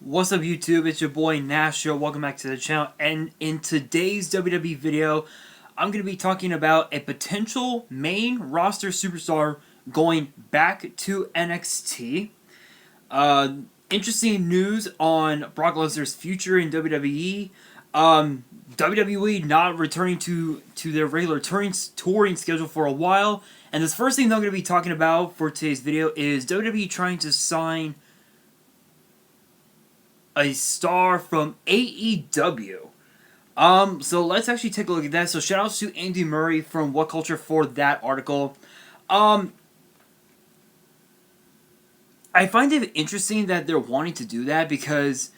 What's up YouTube, it's your boy Nasho, welcome back to the channel, and in today's WWE video, I'm going to be talking about a potential main roster superstar going back to NXT. Interesting news on Brock Lesnar's future in WWE. WWE not returning to their regular touring schedule for a while, and this first thing that I'm going to be talking about for today's video is WWE trying to sign a star from AEW. So let's actually take a look at that. So shout outs to Andy Murray from What Culture for that article. I find it interesting that they're wanting to do that because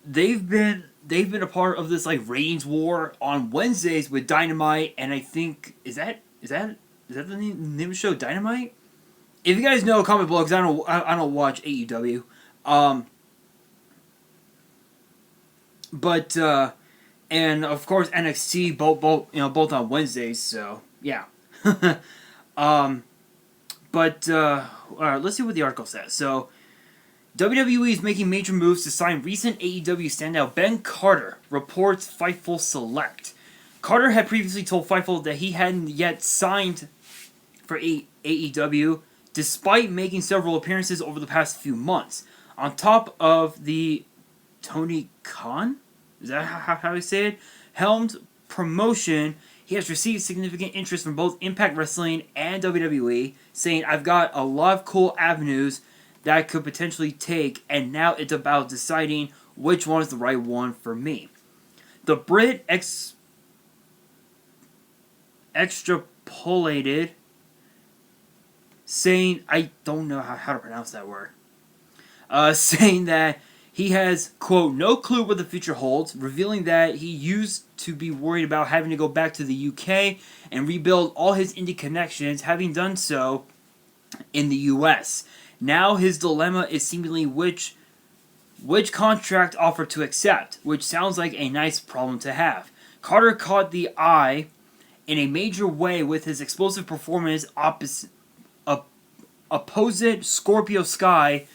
they've been a part of this like ratings war on Wednesdays with Dynamite, and I think is that the name of the show, Dynamite? If you guys know, comment below because I don't watch AEW. But and of course NXT both on Wednesdays, so yeah. All right, let's see what the article says. So WWE is making major moves to sign recent AEW standout Ben Carter, reports Fightful Select. Carter had previously told Fightful that he hadn't yet signed for AEW, despite making several appearances over the past few months. On top of the Tony Khan, is that how you say it? Helmed promotion, he has received significant interest from both Impact Wrestling and WWE, saying, "I've got a lot of cool avenues that I could potentially take, and now it's about deciding which one is the right one for me." The Brit extrapolated, saying, I don't know how to pronounce that word, saying that he has, quote, "no clue what the future holds," revealing that he used to be worried about having to go back to the UK and rebuild all his indie connections, having done so in the US. Now his dilemma is seemingly which contract offer to accept, which sounds like a nice problem to have. Carter caught the eye in a major way with his explosive performance opposite Scorpio Sky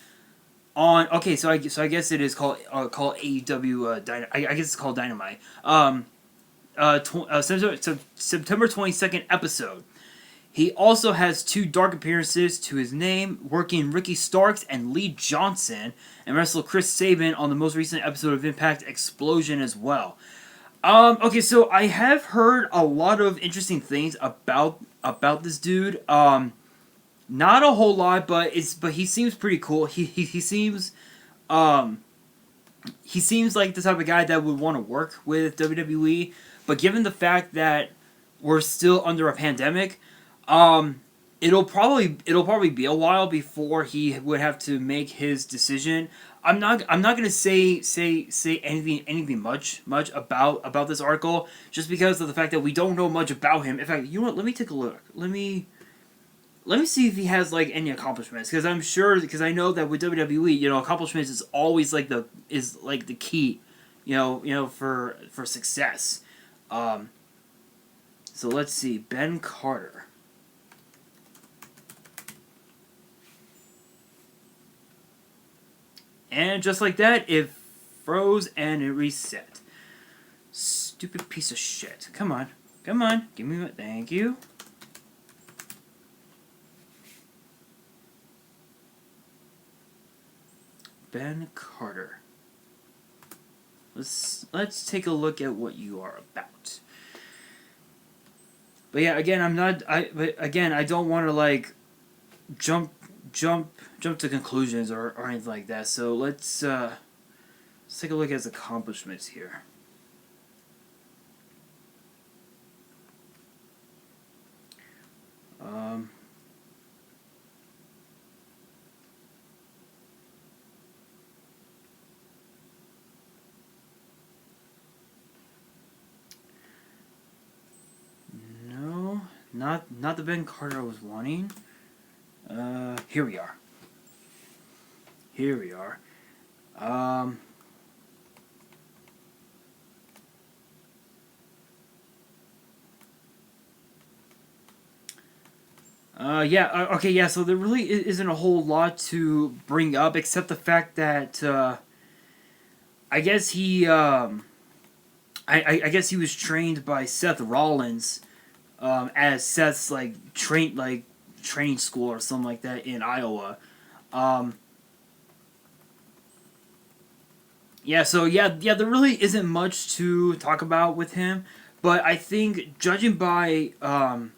on, okay, so I guess it is called AEW. I guess it's called Dynamite. September 22nd episode. He also has 2 dark appearances to his name, working Ricky Starks and Lee Johnson, and wrestled Chris Sabin on the most recent episode of Impact Explosion as well. Okay, so I have heard a lot of interesting things about this dude. Not a whole lot, but he seems pretty cool. He seems like the type of guy that would want to work with WWE. But given the fact that we're still under a pandemic, it'll probably be a while before he would have to make his decision. I'm not gonna say anything much about this article, just because of the fact that we don't know much about him. In fact, you know what? Let me take a look. Let me see if he has like any accomplishments, because I'm sure, because I know that with WWE, accomplishments is always like the key, for success. So let's see, Ben Carter. And just like that, it froze and it reset. Stupid piece of shit. Come on, give me what? Thank you. Ben Carter. Let's take a look at what you are about. But yeah, again, I don't want to like jump to conclusions or anything like that. So let's take a look at his accomplishments here. Not the Ben Carter I was wanting. Here we are. Okay, yeah, so there really isn't a whole lot to bring up except the fact that I guess he I guess he was trained by Seth Rollins as Seth's training school or something like that in Iowa. Um, yeah, so there really isn't much to talk about with him, but I think judging by some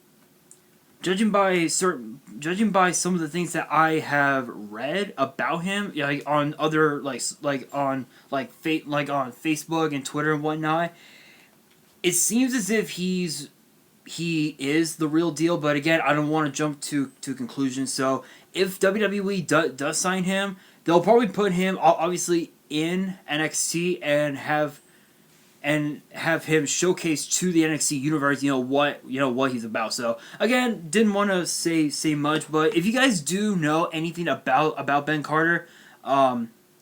of the things that I have read about him, like on other on Facebook and Twitter and whatnot, it seems as if he is the real deal. But again, I don't want to jump to conclusions. So if WWE does sign him, they'll probably put him obviously in NXT and have him showcase to the NXT universe, what he's about. So again, didn't want to say much, but if you guys do know anything about Ben Carter,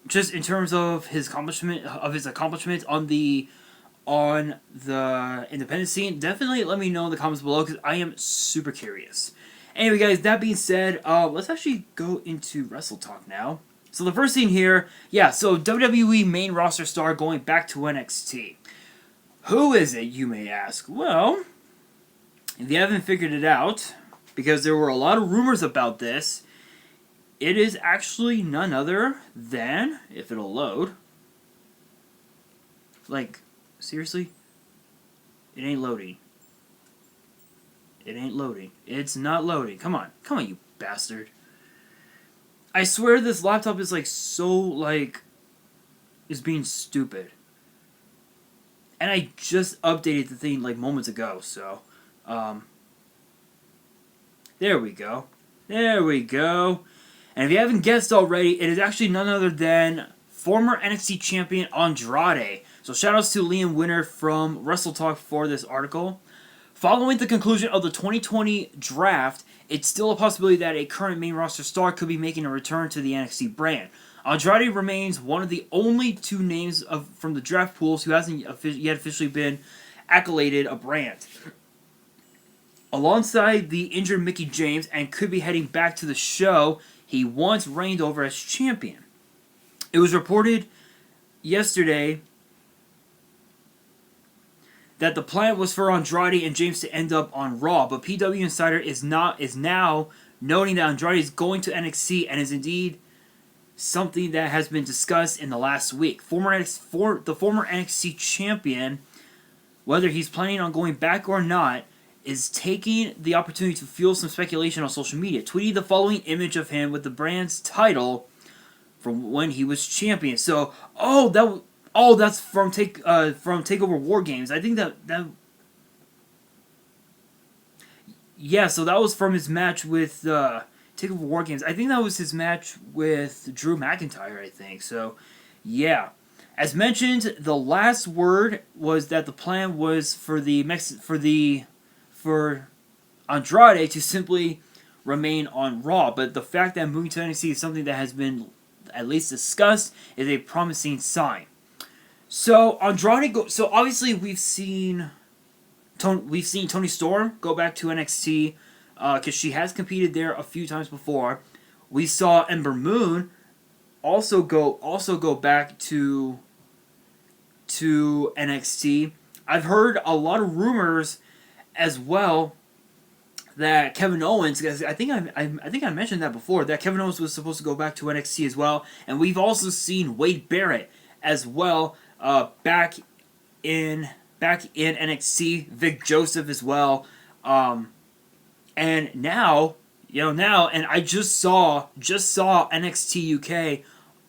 just in terms of his accomplishments on the independent scene, definitely let me know in the comments below because I am super curious. Anyway, guys, that being said, let's actually go into Wrestle Talk now. So the first thing here, so WWE main roster star going back to NXT. Who is it, you may ask? Well, if you haven't figured it out, because there were a lot of rumors about this, it is actually none other than, if it'll load, seriously? It ain't loading. It ain't loading. It's not loading. Come on, you bastard. I swear this laptop is is being stupid. And I just updated the thing moments ago, so there we go. And if you haven't guessed already, it is actually none other than former NXT champion Andrade. So shoutouts to Liam Winner from Wrestle Talk for this article. Following the conclusion of the 2020 draft, it's still a possibility that a current main roster star could be making a return to the NXT brand. Andrade remains one of the only two names from the draft pools who hasn't yet officially been accoladed a brand. Alongside the injured Mickie James and could be heading back to the show he once reigned over as champion. It was reported yesterday that the plan was for Andrade and James to end up on Raw, but PW Insider is now noting that Andrade is going to NXT and is indeed something that has been discussed in the last week. The former NXT champion, whether he's planning on going back or not, is taking the opportunity to fuel some speculation on social media, tweeting the following image of him with the brand's title from when he was champion. So, that's from Takeover War Games. I think that so that was from his match with Takeover War Games. I think that was his match with Drew McIntyre, I think. So, yeah. As mentioned, the last word was that the plan was for Andrade to simply remain on Raw, but the fact that moving to NXT is something that has been at least discussed is a promising sign. So Andrade so obviously we've seen Toni Storm go back to NXT because she has competed there a few times before. We saw Ember Moon also go back to NXT. I've heard a lot of rumors as well that Kevin Owens, because I think I mentioned that before, that Kevin Owens was supposed to go back to NXT as well, and we've also seen Wade Barrett as well back in NXT, Vic Joseph as well, and now and I just saw NXT UK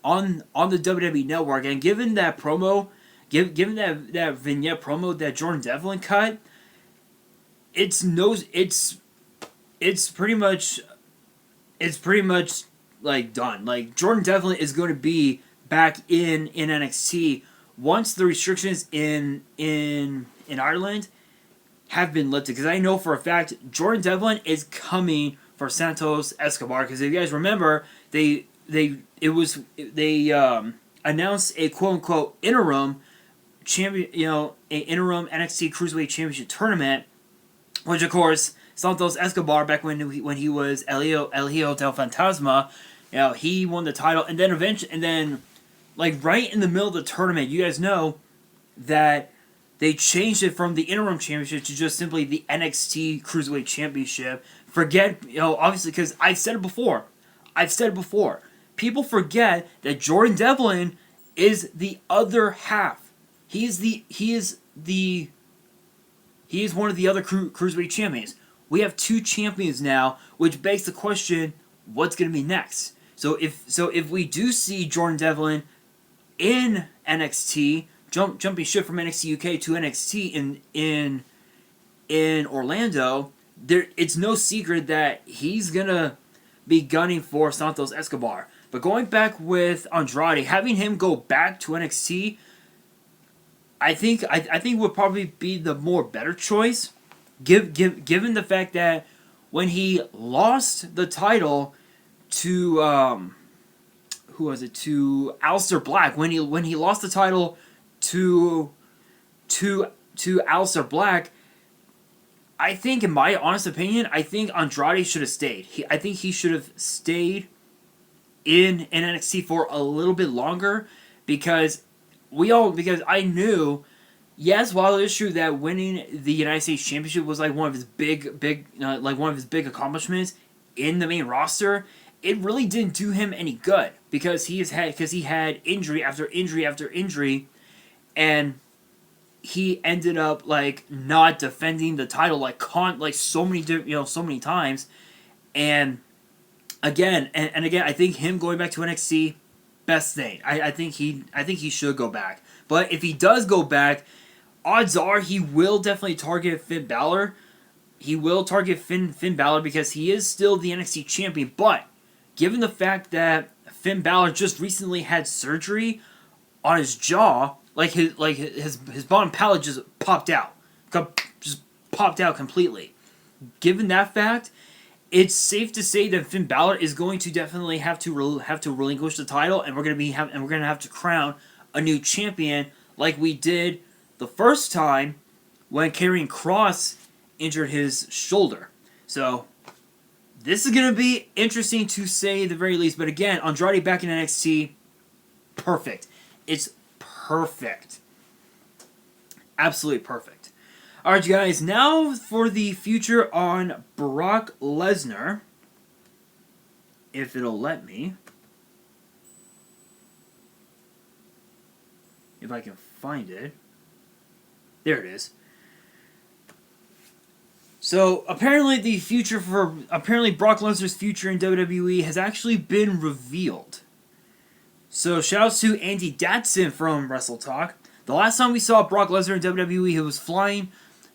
on the WWE Network, and given that promo, given that vignette promo that Jordan Devlin cut, it's pretty much done. Like, Jordan Devlin is going to be back in NXT once the restrictions in Ireland have been lifted. Because I know for a fact Jordan Devlin is coming for Santos Escobar. Because if you guys remember, they announced a quote unquote interim champion, an interim NXT Cruiserweight Championship tournament, which of course Santos Escobar, back when he was El Hijo del Fantasma, he won the title, and then like right in the middle of the tournament, you guys know that they changed it from the interim championship to just simply the NXT Cruiserweight Championship. Forget, obviously, because I've said it before. People forget that Jordan Devlin is the other half. He is one of the other Cruiserweight champions. We have two champions now, which begs the question, what's going to be next? So if we do see Jordan Devlin in NXT, jumping ship from NXT UK to NXT in Orlando, it's no secret that he's gonna be gunning for Santos Escobar. But going back with Andrade, having him go back to NXT, I think would probably be the more better choice, given the fact that when he lost the title to who was it, to Aleister Black, when he lost the title to Aleister Black, I think, in my honest opinion, I think Andrade should have stayed. I think he should have stayed in NXT for a little bit longer, because I knew, yes, while it is true that winning the United States Championship was like one of his big accomplishments in the main roster, it really didn't do him any good, because he had injury after injury after injury, and he ended up like not defending the title so many times, and again, I think him going back to NXT, best thing. I think he should go back. But if he does go back, odds are he will definitely target Finn Balor. He will target Finn Balor because he is still the NXT champion. But given the fact that Finn Balor just recently had surgery on his jaw, his bottom palate just popped out completely. Given that fact, it's safe to say that Finn Balor is going to definitely have to relinquish the title, and we're gonna have to crown a new champion like we did the first time when Karrion Kross injured his shoulder. So this is gonna be interesting to say the very least. But again, Andrade back in NXT, perfect. It's perfect. Absolutely perfect. Alright, you guys, now for the future on Brock Lesnar. If it'll let me. If I can find it. There it is. So, apparently Brock Lesnar's future in WWE has actually been revealed. So, shoutouts to Andy Datson from Wrestle Talk. The last time we saw Brock Lesnar in WWE,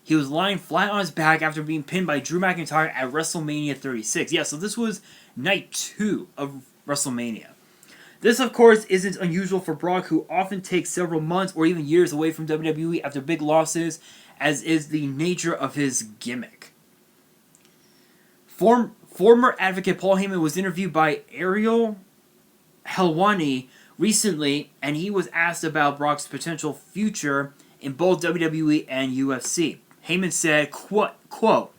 he was lying flat on his back after being pinned by Drew McIntyre at WrestleMania 36. Yeah, so this was night 2 of WrestleMania. This, of course, isn't unusual for Brock, who often takes several months or even years away from WWE after big losses, as is the nature of his gimmick. Former advocate Paul Heyman was interviewed by Ariel Helwani recently, and he was asked about Brock's potential future in both WWE and UFC. Heyman said, quote,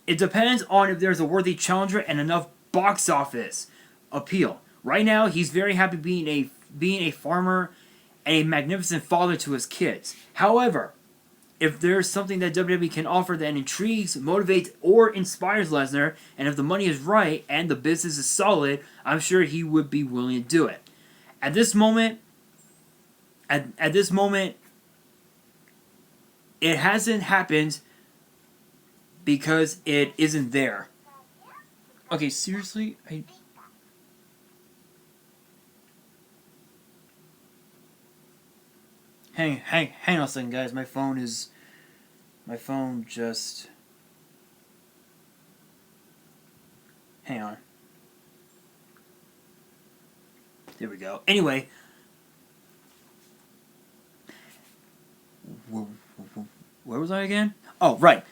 "It depends on if there's a worthy challenger and enough box office appeal. Right now, he's very happy being a farmer and a magnificent father to his kids. However, if there's something that WWE can offer that intrigues, motivates, or inspires Lesnar, and if the money is right and the business is solid, I'm sure he would be willing to do it. At this moment, it hasn't happened because it isn't there." Okay, seriously? Hang on a second, guys. My phone just... Hang on. There we go. Anyway. Where was I again? Oh, right.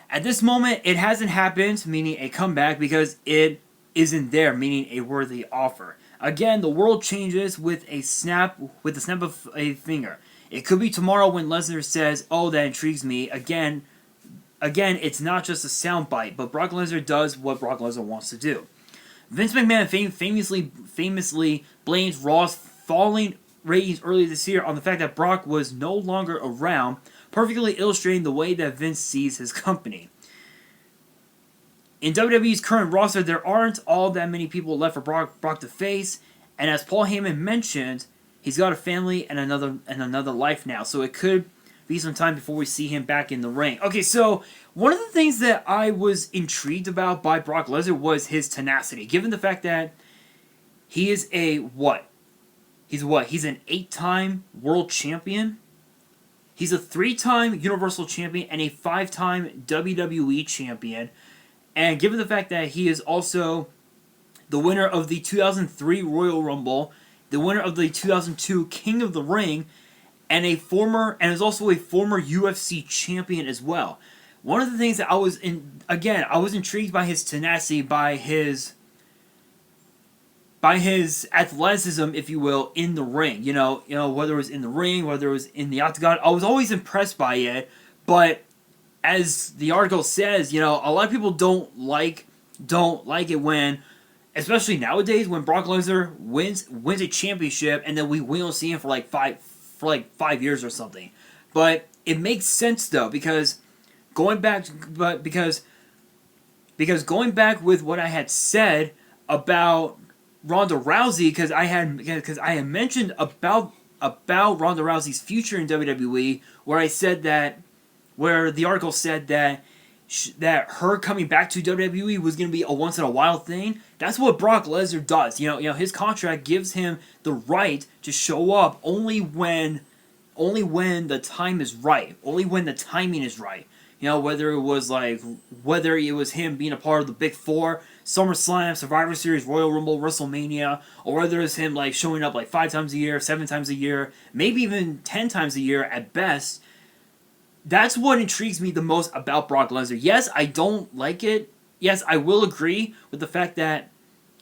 At this moment, it hasn't happened, meaning a comeback, because it isn't there, meaning a worthy offer. Again, the world changes with the snap of a finger. It could be tomorrow when Lesnar says, "Oh, that intrigues me." Again, it's not just a soundbite, but Brock Lesnar does what Brock Lesnar wants to do. Vince McMahon famously blamed Raw's falling ratings earlier this year on the fact that Brock was no longer around, perfectly illustrating the way that Vince sees his company. In WWE's current roster, there aren't all that many people left for Brock to face, and as Paul Heyman mentioned, he's got a family and another life now, so it could be some time before we see him back in the ring. Okay, so one of the things that I was intrigued about by Brock Lesnar was his tenacity, given the fact that he is a what? He's what? He's an 8-time world champion. He's a 3-time Universal Champion and a 5-time WWE Champion. And given the fact that he is also the winner of the 2003 Royal Rumble, the winner of the 2002 King of the Ring, and is also a former UFC champion as well. One of the things that I was intrigued by his tenacity, by his athleticism, if you will, in the ring. You know, whether it was in the ring, whether it was in the octagon, I was always impressed by it. But as the article says, a lot of people don't like it when, especially nowadays, when Brock Lesnar wins a championship and then we don't see him for like 5 years or something. But it makes sense though, because going back with what I had said about Ronda Rousey, because I had mentioned about Ronda Rousey's future in WWE, where the article said that her coming back to WWE was going to be a once in a while thing. That's what Brock Lesnar does. His contract gives him the right to show up only when the time is right, only when the timing is right. Whether it was him being a part of the Big Four, SummerSlam, Survivor Series, Royal Rumble, WrestleMania, or whether it's him showing up 5 times a year, 7 times a year, maybe even 10 times a year at best. That's what intrigues me the most about Brock Lesnar. Yes, I don't like it. Yes, I will agree with the fact that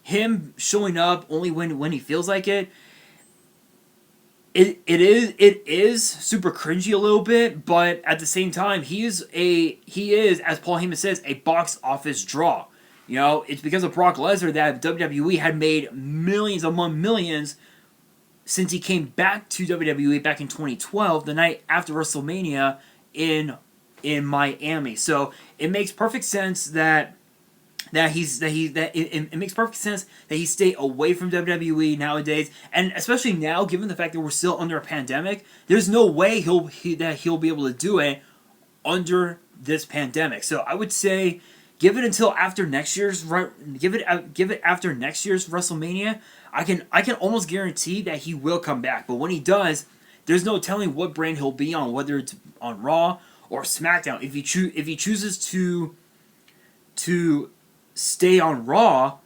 him showing up only when he feels like it. It is super cringy a little bit, but at the same time, he is, as Paul Heyman says, a box office draw. It's because of Brock Lesnar that WWE had made millions among millions since he came back to WWE back in 2012, the night after WrestleMania in Miami. So it makes perfect sense it makes perfect sense that he stay away from WWE nowadays, and especially now, given the fact that we're still under a pandemic, there's no way he'll be able to do it under this pandemic. So I would say give it after next year's WrestleMania. I can almost guarantee that he will come back. But when he does, there's no telling what brand he'll be on, whether it's on Raw or SmackDown. If he chooses to stay on Raw,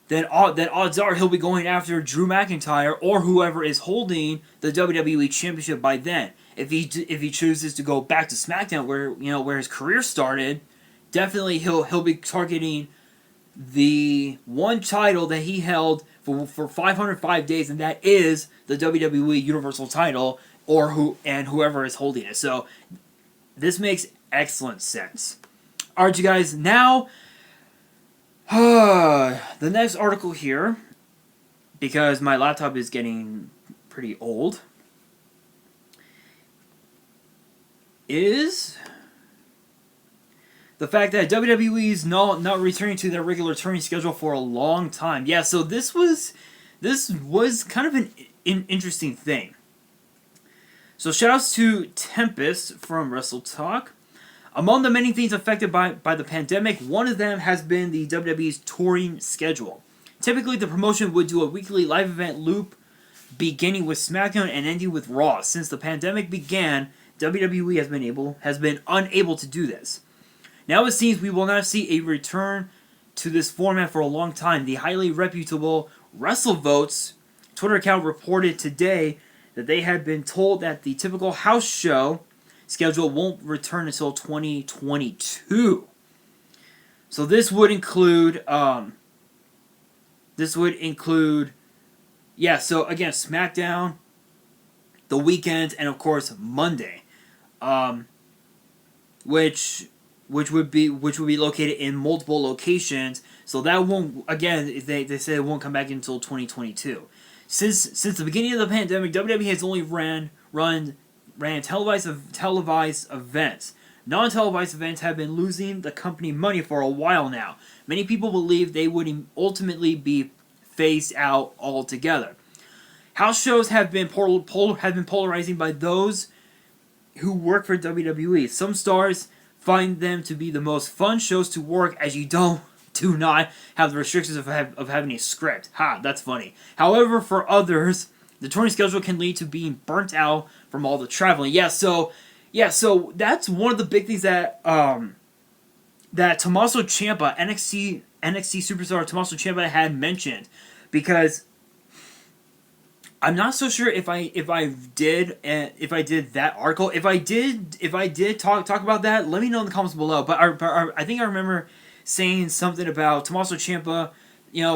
then odds are he'll be going after Drew McIntyre or whoever is holding the WWE Championship by then. If he chooses to go back to SmackDown, where his career started, definitely he'll be targeting the one title that he held for 505 days, and that is the WWE Universal title, whoever is holding it. So this makes excellent sense. Alright, you guys, now the next article here, because my laptop is getting pretty old, is the fact that WWE is not returning to their regular touring schedule for a long time. Yeah, so this was kind of an interesting thing. So shoutouts to Tempest from Wrestle Talk. Among the many things affected by the pandemic, one of them has been the WWE's touring schedule. Typically, the promotion would do a weekly live event loop beginning with SmackDown and ending with Raw. Since the pandemic began, WWE has been unable to do this. Now it seems we will not see a return to this format for a long time. The highly reputable WrestleVotes Twitter account reported today that they had been told that the typical house show schedule won't return until 2022. So this would include so again, SmackDown, the weekends, and of course Monday, which would be located in multiple locations. So that won't, again, they say it won't come back until 2022. Since the beginning of the pandemic, WWE has only ran televised events. Non-televised events have been losing the company money for a while now. Many people believe they would ultimately be phased out altogether. House shows have been polarizing by those who work for WWE. Some stars find them to be the most fun shows to work, as you do not have the restrictions of having a script. Ha, that's funny. However, for others, the touring schedule can lead to being burnt out from all the traveling. So that's one of the big things that that Tommaso Ciampa, NXT superstar Tommaso Ciampa, had mentioned, because I'm not so sure if I did that article. If I did talk about that, let me know in the comments below. But I think I remember saying something about Tommaso Ciampa,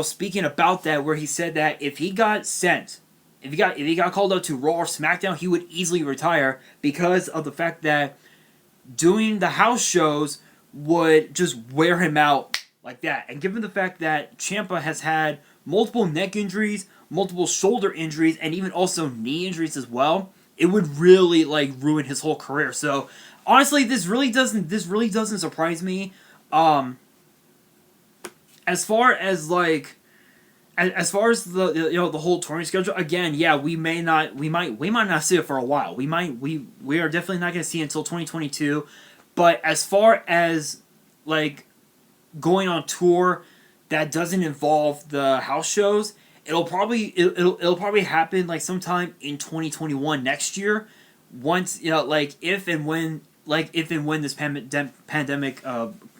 speaking about that, where he said that if he got called up to Raw or SmackDown, he would easily retire because of the fact that doing the house shows would just wear him out like that. And given the fact that Ciampa has had multiple neck injuries, multiple shoulder injuries, and even also knee injuries as well, it would really ruin his whole career. So honestly, this really doesn't surprise me. As far as the the whole touring schedule, again, yeah, we might not see it for a while. We are definitely not going to see it until 2022. But as far as going on tour that doesn't involve the house shows, it'll probably happen sometime in 2021 next year, once if and when this pandemic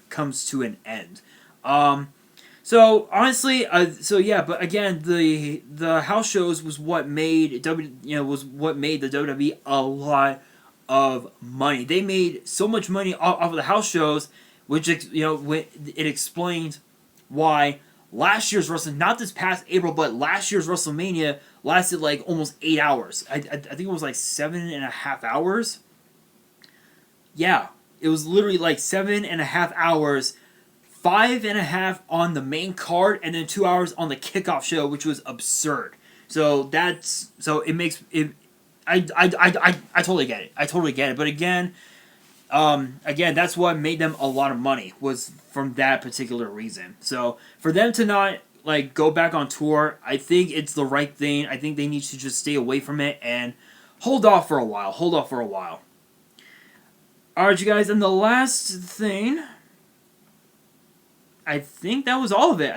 comes to an end. So honestly, but again, the house shows was what made the WWE a lot of money. They made so much money off of the house shows, which it explains why last year's WrestleMania, not this past April, but last year's WrestleMania lasted almost 8 hours. I think it was 7.5 hours. Yeah, it was literally 7.5 hours. 5.5 on the main card, and then 2 hours on the kickoff show, which was absurd. So it makes it. I totally get it. But again, that's what made them a lot of money, was from that particular reason. So for them to not go back on tour, I think it's the right thing. I think they need to just stay away from it and hold off for a while. All right, you guys, and the last thing, I think that was all of it.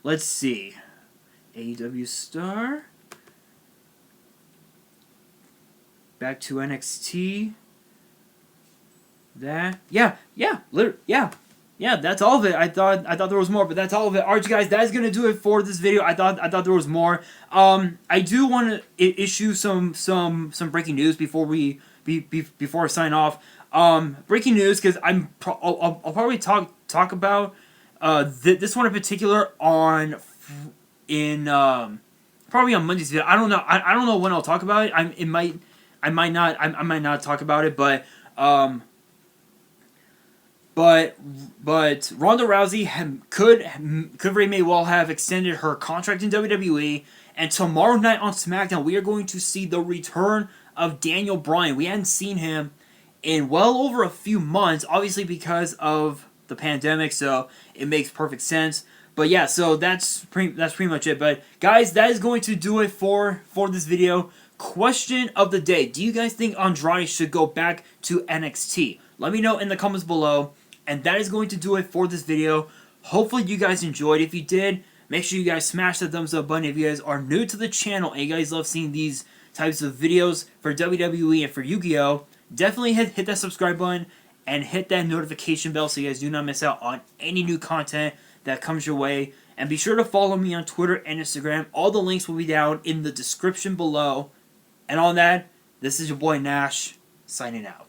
Let's see. AEW star. Back to NXT. That's all of it. I thought there was more, but that's all of it. Alright, you guys, that is gonna do it for this video. I thought there was more. I do want to issue some breaking news before I sign off. Breaking news, because I'll probably talk about this one in particular probably on Monday's video. I don't know. I don't know when I'll talk about it. I might not talk about it, but Ronda Rousey could very may well have extended her contract in WWE, and tomorrow night on SmackDown we are going to see the return of Daniel Bryan. We hadn't seen him in well over a few months, obviously because of the pandemic, so it makes perfect sense. But yeah, so that's pretty much it. But guys, that is going to do it for this video. Question of the day: do you guys think Andrade should go back to NXT? Let me know in the comments below. And that is going to do it for this video. Hopefully you guys enjoyed. If you did, make sure you guys smash the thumbs up button. If you guys are new to the channel and you guys love seeing these types of videos for WWE and for YuGiOh, definitely hit that subscribe button and hit that notification bell so you guys do not miss out on any new content that comes your way. And be sure to follow me on Twitter and Instagram. All the links will be down in the description below. And on that, this is your boy Nash, signing out.